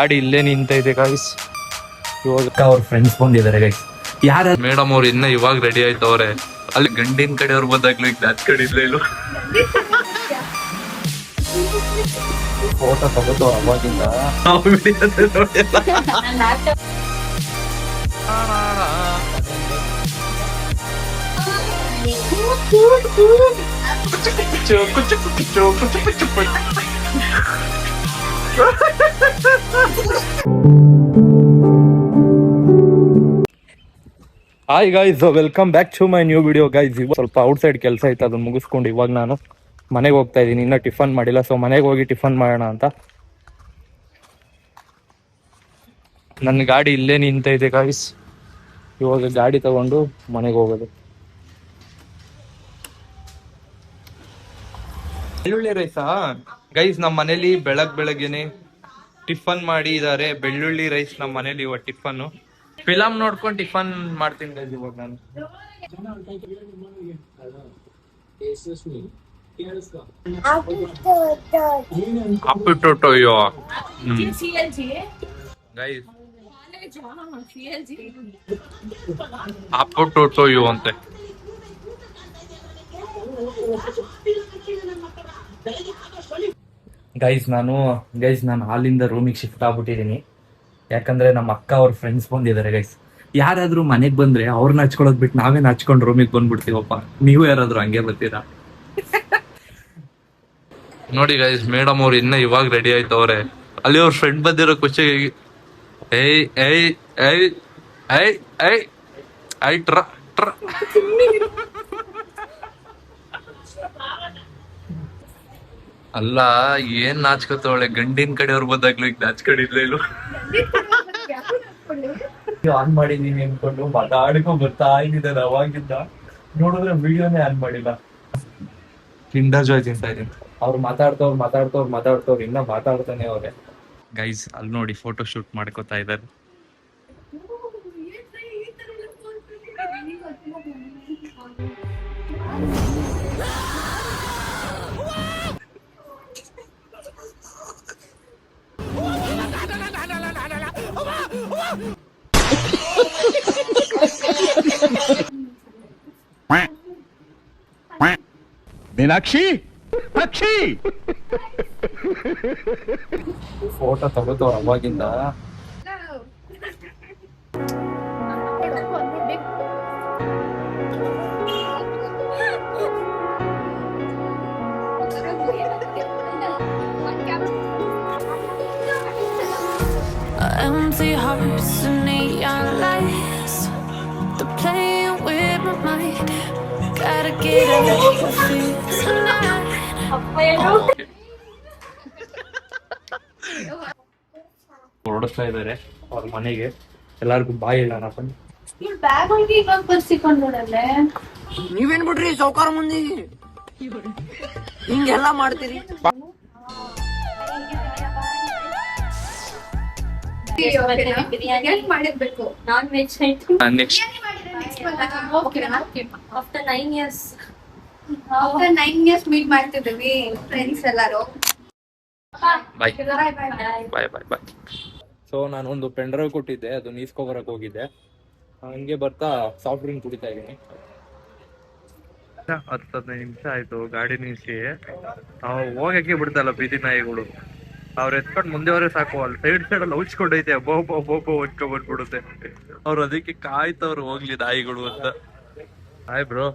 ಗಾಡಿ ಇಲ್ಲೇ ನಿಂತೈತೆ ಗಾಯ್ಸ್. ಇವಾಗ ಅವ್ರ ಫ್ರೆಂಡ್ಸ್ ಬಂದಿದ್ದಾರೆ ಗೈಸ್. ಯಾರ ಮೇಡಮ್ ಅವ್ರು ಇನ್ನ ಇವಾಗ ರೆಡಿ ಆಯ್ತವ್ರೆ. ಅಲ್ಲಿ ಗಂಡಿನ ಕಡೆಯವ್ರು ಬಂದಾಗ್ಲೂ ಈಗ ನಾಚ್ ಕಡೆ ಇಲ್ಲ ಇಲ್ಲ ಫೋಟೋ ತಗೋದು ಅವಾಗಿಂದ hi guys, welcome back to my new video guys. ಇವಾಗ ಸ್ವಲ್ಪ ಔಟ್ಸೈಡ್ ಕೆಲಸ ಇತ್ತು, ಅದನ್ನ ಮುಗಿಸ್ಕೊಂಡು ಇವಾಗ ನಾನು ಮನೆಗೆ ಹೋಗ್ತಾ ಇದ್ದೀನಿ. ಇನ್ನೂ ಟಿಫನ್ ಮಾಡಿಲ್ಲ, ಸೊ ಮನೆಗೆ ಹೋಗಿ ಟಿಫನ್ ಮಾಡೋಣ ಅಂತ. ನನ್ನ ಗಾಡಿ ಇಲ್ಲೇ ನಿಂತೈತೆ ಗೈಸ್. ಇವಾಗ ಗಾಡಿ ತಗೊಂಡು ಮನೆಗೆ ಹೋಗೋದು. ಬೆಳ್ಳುಳ್ಳಿ ರೈಸಾ ಗೈಸ್? ನಮ್ಮ ಮನೇಲಿ ಬೆಳಗ್ಗೆನೆ ಟಿಫನ್ ಮಾಡಿದ್ದಾರೆ. ಬೆಳ್ಳುಳ್ಳಿ ರೈಸ್ ನಮ್ಮ ಮನೇಲಿ ಇವಾಗ ಟಿಫನ್. ಫಿಲಮ್ ನೋಡ್ಕೊಂಡು ಟಿಫನ್ ಮಾಡ್ತೀನಿ ಗೈಸ್ ಇವಾಗ ನಾನು. ಅಪ್ಪಿಟ್ಟೊಯ್ಯೋ ಗೈಸ್, ಅಪ್ಪಿಟ್ಟೊಯ್ಯೋ ಅಂತೆ. ಗೈಸ್ ನಾನು ಹಾಲಿಂದ ರೂಮಿಗೆ ಶಿಫ್ಟ್ ಆಗ್ಬಿಟ್ಟಿದ್ದೀನಿ. ಯಾಕಂದ್ರೆ ನಮ್ಮ ಅಕ್ಕ ಅವ್ರ ಫ್ರೆಂಡ್ಸ್ ಬಂದಿದ್ದಾರೆ ಗೈಸ್. ಯಾರಾದ್ರೂ ಮನೆಗ್ ಬಂದ್ರೆ ಅವ್ರನ್ನ ಹಚ್ಕೊಳ್ಳೋದ್ ಬಿಟ್ಟು ನಾವೇ ಹಚ್ಕೊಂಡು ರೂಮಿಗೆ ಬಂದ್ಬಿಡ್ತೀವಪ್ಪ. ನೀವು ಯಾರಾದ್ರೂ ಹಂಗೆ ಬರ್ತೀರಾ? ನೋಡಿ ಗೈಸ್, ಮೇಡಮ್ ಅವ್ರು ಇನ್ನ ಇವಾಗ ರೆಡಿ ಆಯ್ತವ್ರೆ. ಅಲ್ಲಿ ಅವ್ರ ಫ್ರೆಂಡ್ ಬಂದಿರೋ ಖುಷಿ. ಏಯ್ ಏಯ್ ಏಯ್ ಏಯ್ ಏಯ್ ಐ ಟ್ರ ಟ್ರ ಅಲ್ಲ, ಏನ್ ನಾಚ್ಕೋತಾವಳೆ? ಗಂಡಿನ ಕಡೆಯವ್ರು ಬಂದಾಗ್ಲೂ ಈಗ ನಾಚ್ಕೊಂಡಿದ್ಲೇ ಇಲ್ಲ. ಆನ್ ಮಾಡಿದೀನಿ ಅನ್ಕೊಂಡು ಮಾತಾಡ್ಕೊಂಡ್ ಬರ್ತಾ ಇದ್ದಿದ್ದಾರೆ ಅವಾಗಿಂದ. ನೋಡಿದ್ರೆ ವಿಡಿಯೋನೇ ಆನ್ ಮಾಡಿಲ್ಲ. ಕಿಂಡರ್ ಜಾಯ್ ತಿಂತಾ ಇದೀನಿ. ಅವ್ರು ಮಾತಾಡ್ತವ್ರು ಇನ್ನ ಮಾತಾಡ್ತಾನೆ ಅವ್ರೆ. ಗೈಸ್ ಅಲ್ಲಿ ನೋಡಿ, ಫೋಟೋ ಶೂಟ್ ಮಾಡ್ಕೋತಾ ಇದ್ದಾರೆ. ಮೀನಾಕ್ಷಿ ಪಕ್ಷಿ ಫೋಟೋ ತಗೋತವ್ರು ಅವಾಗಿಂದ. Empty hearts and neon lights, they're playing with my mind. Gotta get out of here tonight. ಹೊರಡಿಸ್ತಾ ಇದಾರೆ ಅವ್ರ ಮನೆಗೆ. ಎಲ್ಲಾರ್ಗು ಬಾಯ್ ಹೇಳೋಣಪ್ಪ. ಬ್ಯಾಗ್ ಹೋಗಿ ಇವಾಗ ಬರ್ಸಿಕೊಂಡು ನೋಡಲ್ಲೇ. ನೀವೇನ್ ಬಿಡ್ರಿ ಸೌಕಾರ ಮುಂದೆ ಹಿಂಗೆಲ್ಲ ಮಾಡ್ತೀರಿ? ಬಿರಿಯಾನಿ ಮಾಡಿರ್ಬೇಕು, ನಾನ್ ವೆಜ್ ಆಯ್ತು. ನೆಕ್ಸ್ಟ್ ಆಫ್ಟರ್ 9 ಇಯರ್ಸ್ ಮೀಟ್ ಮಾಡ್ತಿದ್ದೀವಿ ಫ್ರೆಂಡ್ಸ್ ಎಲ್ಲಾರು. ಬಾಯ್ ಬಾಯ್ ಬಾಯ್ ಬಾಯ್ ಬಾಯ್ ಬಾಯ್. ಸೊ ನಾನು ಒಂದು ಪೆನ್ ಡ್ರೈವ್ ಕೊಟ್ಟಿದ್ದೆ, ಅದು ಈಸ್ಕೊಬರಕ್ ಹೋಗಿದ್ದೆ. ಹಂಗೆ ಬರ್ತಾ ಸಾಫ್ಟ್ ಡ್ರಿಂಕ್ ಕುಡಿತಾ ಇದೀನಿ. 10-15 ನಿಮಿಷ ಆಯ್ತು ಗಾಡಿ ನಿಲ್ಸಿ. ನಾವು ಹೋಗಕ್ಕೆ ಬಿಡ್ತಲ್ಲ ಬೀದಿ ನಾಯಿಗಳು. ಅವ್ರು ಎತ್ಕೊಂಡು ಮುಂದೆವರೆ ಸಾಕು. ಅಲ್ಲಿ ಸೈಡ್ ಅಲ್ಲಿ ಔಚ್ಕೊಂಡೈತೆ, ಒಬ್ಬೊಬ್ಬ ಹೊಚ್ಕೊಂಡ್ ಬಂದ್ಬಿಡುತ್ತೆ. ಅವ್ರು ಅದಕ್ಕೆ ಕಾಯ್ತವ್ರು ಹೋಗ್ಲಿ ನಾಯಿಗಳು ಅಂತ. Hi bro.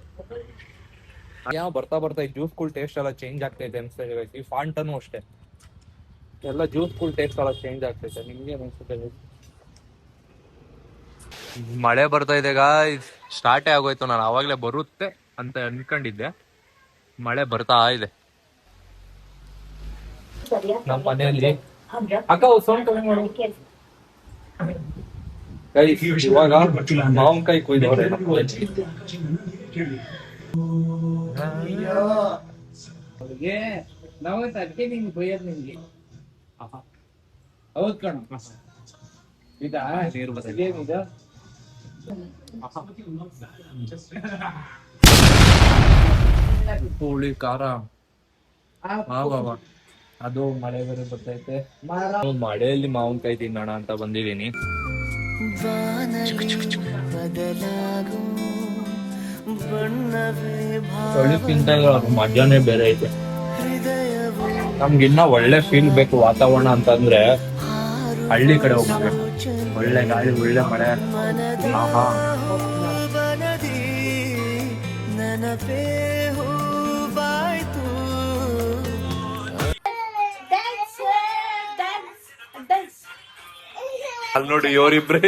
ಯಾವ ಬರ್ತಾ ಈ ಜ್ಯೂಸ್ಗಳ ಟೇಸ್ಟ್ ಎಲ್ಲ ಚೇಂಜ್ ಆಗ್ತೈತೆ ಅನ್ಸ್ತಾ ಇದೆ. ಈ ಫಾಂಟನು ಅಷ್ಟೇ, ಎಲ್ಲ ಜ್ಯೂಸ್ಗಳ ಟೇಸ್ಟ್ ಎಲ್ಲ ಚೇಂಜ್ ಆಗ್ತೈತೆ. ನಿಮ್ಗೆ ಅನ್ಸುತ್ತೆ? ಮಳೆ ಬರ್ತಾ ಇದೆ ಗಾಯ್ಸ್, ಸ್ಟಾರ್ಟೇ ಆಗೋಯ್ತು. ನಾನು ಅವಾಗ್ಲೇ ಬರುತ್ತೆ ಅಂತ ಅನ್ಕೊಂಡಿದ್ದೆ, ಮಳೆ ಬರ್ತಾ ಇದೆ. ನಮ್ಮ ಮನೆಯಲ್ಲಿ ಅಕ್ಕ ಸೌಂಡ್ ಕಮ್ಮಿ ಮಾಡು. ಇವಾಗ ಮಾವಿನಕಾಯಿ ಕೊಯ್ದವ್ರೆ. ನಾವಂತ ಅದಕ್ಕೆ ನಿಂಗೆ ಬೈಯೋದು ನಿಮ್ಗೆ. ಹೌದ್ ಕಣ, ಇದಾ ನೀರು ಇದೇನಿದು? ಹುಳಿ ಖಾರ. ಅದು ಮಳೆ ಬೇರೆ ಬರ್ತೈತೆ. ಮಳೆಯಲ್ಲಿ ಮಾವಿನಕಾಯಿ ತಿನ್ನೋಣ ಅಂತ ಬಂದಿದ್ದೀನಿ. ಚಳಿಕ್ಕಿಂತ ಮಜಾನೇ ಬೇರೆ ಐತೆ. ನಮ್ಗಿನ್ನ ಒಳ್ಳೆ ಫೀಲ್ ಬೇಕು ವಾತಾವರಣ ಅಂತಂದ್ರೆ ಹಳ್ಳಿ ಕಡೆ ಹೋಗ್ಬೇಕು. ಒಳ್ಳೆ ಗಾಳಿ, ಒಳ್ಳೆ ಮಳೆ. ಆಹಾ. ಅಲ್ಲಿ ನೋಡಿ ಇವರಿಬ್ರೆ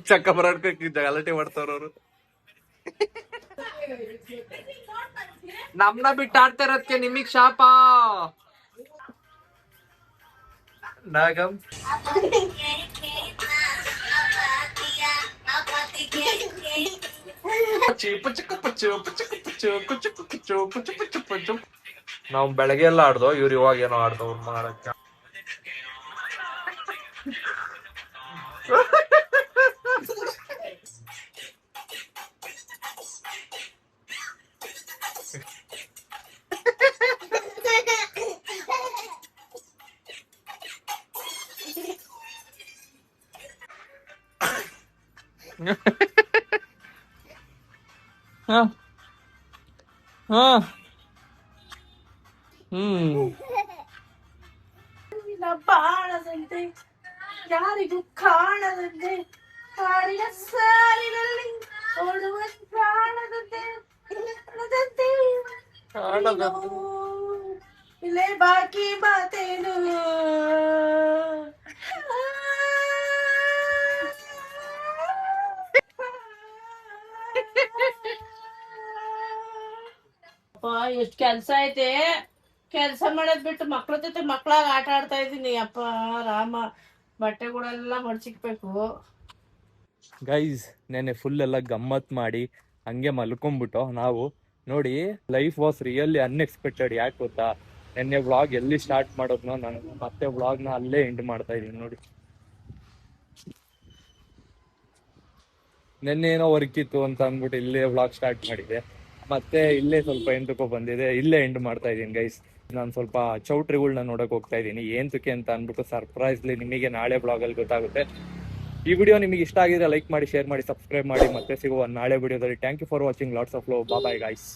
ಚಕ್ಕ ಬರಾಡ್ಬೇಕು ಗಲಾಟೆ ಮಾಡ್ತಾವ್ರ ಅವ್ರು. ನಮ್ನ ಬಿಟ್ಟು ಆಡ್ತಾ ಇರೋದಕ್ಕೆ ನಿಮಗ್ ಶಾಪ. ನಾಗಂ ನಾವ್ ಬೆಳಗ್ಗೆ ಎಲ್ಲ ಆಡ್ದೋ, ಇವ್ರು ಇವಾಗ ಏನೋ ಆಡ್ದವ್ರು ಮಾಡಕ್ಕ. ಬಾಣದಂತೆ ಯಾರಿಗೂ ಕಾಣದಂತೆ ಕಾಡಿನ ಸಾಲಿನಲ್ಲಿ ಓಡುವ ಪ್ರಾಣದಂತೆ ಇಲ್ಲೇ ಬಾಕಿ ಮಾತೇನು. ಎಷ್ಟ್ ಕೆಲ್ಸ ಐತೆ, ಕೆಲ್ಸ ಮಾಡೋದ್ ಬಿಟ್ಟು ಮಕ್ಳ ಜೊತೆ ಮಕ್ಳಾಗ ಆಟ ಆಡ್ತಾ ಇದೀನಿ. ಅಪ್ಪ ರಾಮ, ಬಟ್ಟೆಗಳೆಲ್ಲ ಮಡ್ಚಿಕ್ಬೇಕು. ಗೈಸ್ ನೆನ್ನೆ ಫುಲ್ ಎಲ್ಲ ಗಮ್ಮತ್ ಮಾಡಿ ಹಂಗೆ ಮಲ್ಕೊಂಡ್ಬಿಟ್ಟು ನಾವು ನೋಡಿ. Life was really unexpected. ಯಾಕೆ ಗೊತ್ತಾ, ನೆನ್ನೆ ವ್ಲಾಗ್ ಎಲ್ಲಿ ಸ್ಟಾರ್ಟ್ ಮಾಡೋದ್ನೋ ನಾನು ಮತ್ತೆ ವ್ಲಾಗ್ನ ಅಲ್ಲೇ ಎಂಡ್ ಮಾಡ್ತಾ ಇದೀನಿ ನೋಡಿ. ನೆನ್ನೆ ಏನೋ ವರ್ಕ್ ಇತ್ತು ಅಂತ ಅಂದ್ಬಿಟ್ಟು ಇಲ್ಲೇ ವ್ಲಾಗ್ ಸ್ಟಾರ್ಟ್ ಮಾಡಿದೆ, ಮತ್ತೆ ಇಲ್ಲೇ ಸ್ವಲ್ಪ ಎಂಟಕ್ಕೋ ಬಂದಿದೆ, ಇಲ್ಲೇ ಎಂಡ್ ಮಾಡ್ತಾ ಇದೀನಿ ಗೈಸ್. ನಾನು ಸ್ವಲ್ಪ ಚೌಟ್ರಿಗಳ್ನ ನೋಡಕ್ ಹೋಗ್ತಾ ಇದ್ದೀನಿ. ಏಂತಕ್ಕೆ ಅಂತ ಅಂದ್ಬಿಟ್ಟು ಸರ್ಪ್ರೈಸ್ಲಿ ನಿಮಗೆ ನಾಳೆ ಬ್ಲಾಗಲ್ಲಿ ಗೊತ್ತಾಗುತ್ತೆ. ಈ ವಿಡಿಯೋ ನಿಮಗೆ ಇಷ್ಟ ಆಗಿದ್ರೆ ಲೈಕ್ ಮಾಡಿ, ಶೇರ್ ಮಾಡಿ, ಸಬ್ಸ್ಕ್ರೈಬ್ ಮಾಡಿ. ಮತ್ತೆ ಸಿಗುವ ನಾಳೆ ವಿಡಿಯೋದಲ್ಲಿ. Thank you for watching. Lots of love. Bye guys.